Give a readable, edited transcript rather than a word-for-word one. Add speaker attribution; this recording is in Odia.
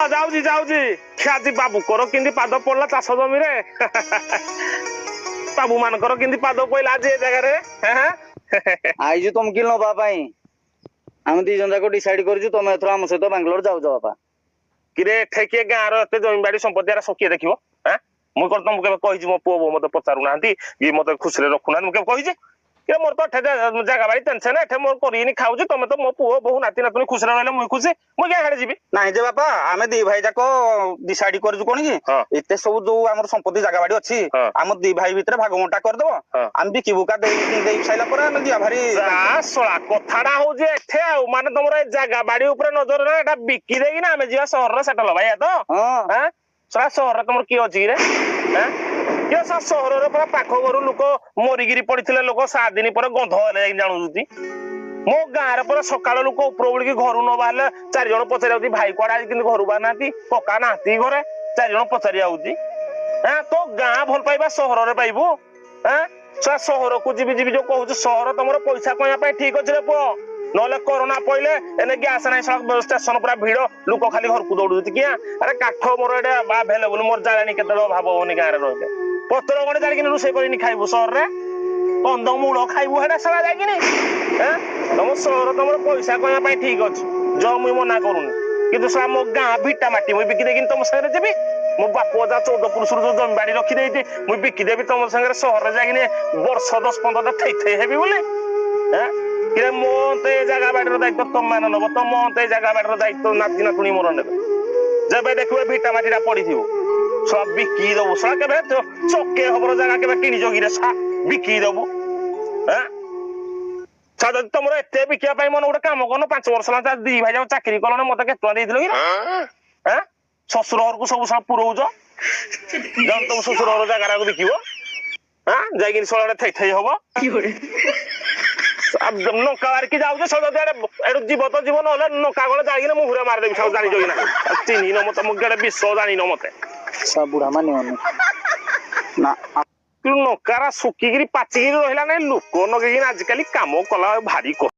Speaker 1: ଯାଉଛି ଯାଉଛି ଆଜି ବାବୁଙ୍କର କେମିତି ପାଦ ପଡିଲା ଚାଷ ଜମିରେ ବାବୁ ମାନଙ୍କର କେମିତି ପାଦ ପଇଲା ଆଜି ଏ ଜାଗାରେ
Speaker 2: ଆଇଛୁ ତମକି ନବା ପାଇଁ ଆମେ ଦି ଜଣ ଯାକ ଡିସାଇଡ କରିଛୁ ତମେ ଏଥର ଆମ ସହିତ ବାଙ୍ଗାଲୋର ଯାଉଛ ବାପା।
Speaker 1: କିରେ ଏଠେ କିଏ ଗାଁର ଏତେ ଜମିବାଡି ସମ୍ପତ୍ତି କିଏ ଦେଖିବ ମୁଁ କଣ ତମକୁ କେବେ କହିଛି ମୋ ପୁଅ ବୋଉ ମତେ ପଚାରୁନାହାନ୍ତି ଇଏ ମତେ ଖୁସିରେ ରଖୁନାହାନ୍ତି ମୁଁ କେବେ କହିଛି ମୋର ତ ଏଠେ ଜାଗା ବାଡି ଟେନସନ ଏଠେ ମୋର କରିକିନି ଖାଉଛି ତମେ ତ ମୋ ପୁଅ ବୋଉ ନାତି ନାତୁଣୀ ଖୁସିରେ ରହିଲେ ମୁଁ ଖୁସି ମୁଁ କାଇଁ ଯିବି
Speaker 2: ନାଇଁ ଯେ ବାପା ଆମେ ଦି ଭାଇ ଯାକ ଡିସାଇଡ କରିଛୁ କଣ କି ଏତେ ସବୁ ଯୋଉ ଆମର ସମ୍ପତ୍ତି ଜାଗା ବାଡି ଅଛି ଆମ ଦି ଭାଇ ଭିତରେ ଭାଗବଣ୍ଟା କରିଦବ ଆମେ ବିକି ବୁକା ଦେଇ ସାଇଲା ପରେ ଆମେ ଯିବା ଭାରି
Speaker 1: ଶଳା କଥାଟା ହଉଛି ଏଠେ ଆଉ ମାନେ ତମର ଏ ଜାଗା ବାଡି ଉପରେ ନଜର ନା ଏଟା ବିକି ଦେଇକିନା ଆମେ ଯିବା ସହରରେ ସେଟଲ ଭାଇ ତ ଶଳା ସହରରେ ତମର କିଏ ଅଛି କିରେ କିଏ ସହରରେ ପୁରା ପାଖ ଘରୁ ଲୋକ ମରିକିରି ପଡିଥିଲେ ଲୋକ 7 ଦିନ ପରେ ଗନ୍ଧ ହେଲେ ଯାଇକି ଜାଣୁଛନ୍ତି ମୋ ଗାଁରେ ପୁରା ସକାଳ ଲୋକ ଉପର ବୁଳିକି ଘରୁ ନ ବାହାରିଲେ 4 ଜଣ ପଚାରି ଯାଉଛି ଭାଇ କୁଆଡେ ଆଜି କିନ୍ତୁ ଘରୁ ବାହାରିନାହାନ୍ତି କକା ନାହାନ୍ତି ଘରେ 4 ଜଣ ପଚାରି ଯାଉଛି ତୋ ଗାଁ ଭଲ ପାଇବା ସହରରେ ପାଇବୁ ସହରକୁ ଯିବି ଯିବି ଯୋଉ କହୁଛୁ ସହର ତମର ପଇସା କମେଇବା ପାଇଁ ଠିକ ଅଛି ରେ ପୁଅ ନହେଲେ କରୋନା ପଇଲେ ଏନେ ଗ୍ୟାସ ନାହିଁ ଷ୍ଟେସନ ପୁରା ଭିଡ ଲୋକ ଖାଲି ଘରକୁ ଦୌଡୁଛନ୍ତି କିଆ ଆରେ କାଠ ମୋର ଏଇଟା ଆଭେଲେବୁଲ ମୋର ଜାଳେଣି କେତେବେଳେ ଅଭାବ ହବନି ଗାଁରେ ରହିଲେ ପତ୍ର ଗଣେ ଜାଣିକିନି ରୋଷେଇ କରିନି ଖାଇବୁ ସହରରେ କନ୍ଦମୂଳ ଖାଇବୁ ହେଟା ସାରା ଯାଇକିନି ତମ ସହର ତମର ପଇସା କମେଇବା ପାଇଁ ଠିକ ଅଛି ମୁଇଁ ମନା କରୁନି କିନ୍ତୁ ସାରା ମୋ ଗାଁ ଭିଟା ମାଟି ମୁଇଁ ବିକି ଦେଇକିନି ତମ ସାଙ୍ଗରେ ଯିବି ମୋ ବାପ ଅଜା 14 ପୁରୁଷରୁ ଯୋଉ ଜମିବାଡି ରଖିଦେଇଛି ମୁଇଁ ବିକିଦେବି ତମ ସାଙ୍ଗରେ ସହରରେ ଯାଇକିନି ବର୍ଷ 10-15 ଥେଇ ହେବି ବୋଲି ମୋ ଏ ଜାଗା ବାଡିର ଦାୟିତ୍ଵ ତମ ମାନେ ନବ ତମ ଏ ଜାଗା ବାଡିର ଦାୟିତ୍ଵ ନାତି ନାତୁଣୀ ମୋର ନେବେ ଯେବେ ଦେଖିବେ ଭିଟା ମାଟିଟା ପଡିଥିବ ସବ ବିକି ଦବୁ ସା କେବେ ଚକେ ହବର ଜାଗା କେବେ କିଣିଛ କିରେ ବିକି ଦବୁ ଯଦି ତମର ଏତେ ବିକିବା ପାଇଁ ମନେ ଗୋଟେ କାମ କରୁନ 5 ବର୍ଷ ହେଲା 2 ଭାଇ ଯାକ ଚାକିରି କଲଣି ମତେ କେତେ ଟଙ୍କା ଦେଇଥିଲ କି ଶ୍ୱଶୁର ଘରକୁ ସବୁ ପୁରଉଛ ତମ ଶ୍ୱଶୁର ଘର ଜାଗାକୁ ବିକିବ ଯାଇକିନି ସଳା ଥେଇ ହବ ନକା ବାରିକି ଯାଉଛ ଏଠୁ ଯିବ ତ ଯିବ ନହେଲେ ନକା ଗଳେ ଯାଇକିନା ମୁହଁରେ ମାରିଦେବି ସବୁ ଜାଣିଛ କି ନା ଚିହ୍ନିନ ମତେ ମୁଁ ଗେଡେ ବିଷ ଜାଣିନ ମତେ
Speaker 2: ବୁଢା ମାନିବନି ନା
Speaker 1: ନକାରା ଶୁଖିକିରି ପାଚିକିରି ରହିଲା ନାଇଁ ଲୋକ ନଗେଇକିରି ଆଜିକାଲି କାମ କଲା ଭାରି କଷ୍ଟ।